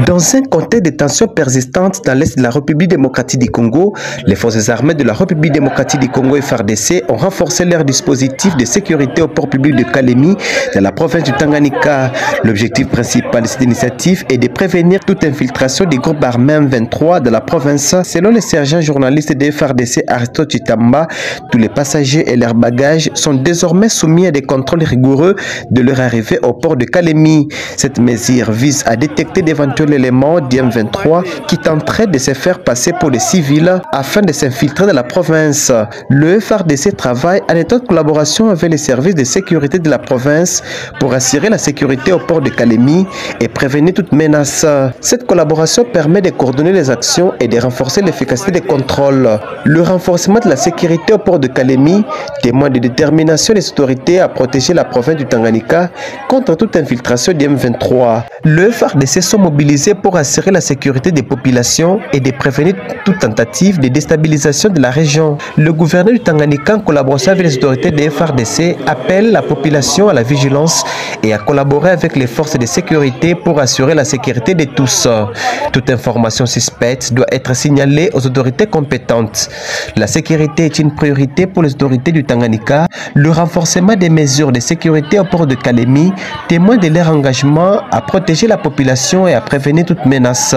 Dans un contexte de tensions persistantes dans l'est de la République démocratique du Congo, les forces armées de la République démocratique du Congo et FARDC ont renforcé leur dispositif de sécurité au port public de Kalemi dans la province du Tanganyika. L'objectif principal de cette initiative est de prévenir toute infiltration des groupes armés M23 de la province. Selon le sergent journaliste de FARDC Aristote Chitamba, tous les passagers et leurs bagages sont désormais soumis à des contrôles rigoureux de leur arrivée au port de Kalemi. Cette mesure vise à détecter d'éventuels éléments du M23 qui tenteraient de se faire passer pour des civils afin de s'infiltrer dans la province. Le FARDC travaille en étroite collaboration avec les services de sécurité de la province pour assurer la sécurité au port de Kalemi et prévenir toute menace. Cette collaboration permet de coordonner les actions et de renforcer l'efficacité des contrôles. Le renforcement de la sécurité au port de Kalemi témoigne de détermination des autorités à protéger la province du Tanganyika contre toute infiltration du M23. Le FARDC sont mobilisés pour assurer la sécurité des populations et de prévenir toute tentative de déstabilisation de la région. Le gouverneur du Tanganyika, en collaboration avec les autorités des FARDC, appelle la population à la vigilance et à collaborer avec les forces de sécurité pour assurer la sécurité de tous. Toute information suspecte doit être signalée aux autorités compétentes. La sécurité est une priorité pour les autorités du Tanganyika. Le renforcement des mesures de sécurité au port de Kalemi témoigne de leur engagement à protéger la population et à prévenir toute menace.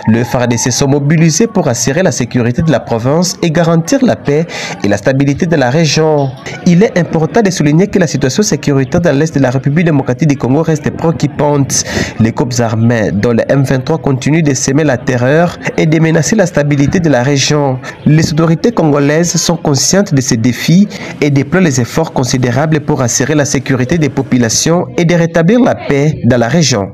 Le FARDC sont mobilisés pour assurer la sécurité de la province et garantir la paix et la stabilité de la région. Il est important de souligner que la situation sécuritaire dans l'est de la République démocratique du Congo reste préoccupante. Les groupes armés, dont le M23, continuent de semer la terreur et de menacer la stabilité de la région. Les autorités congolaises sont conscientes de ces défis et déploient les efforts considérables pour assurer la sécurité des populations et de rétablir la paix dans la région.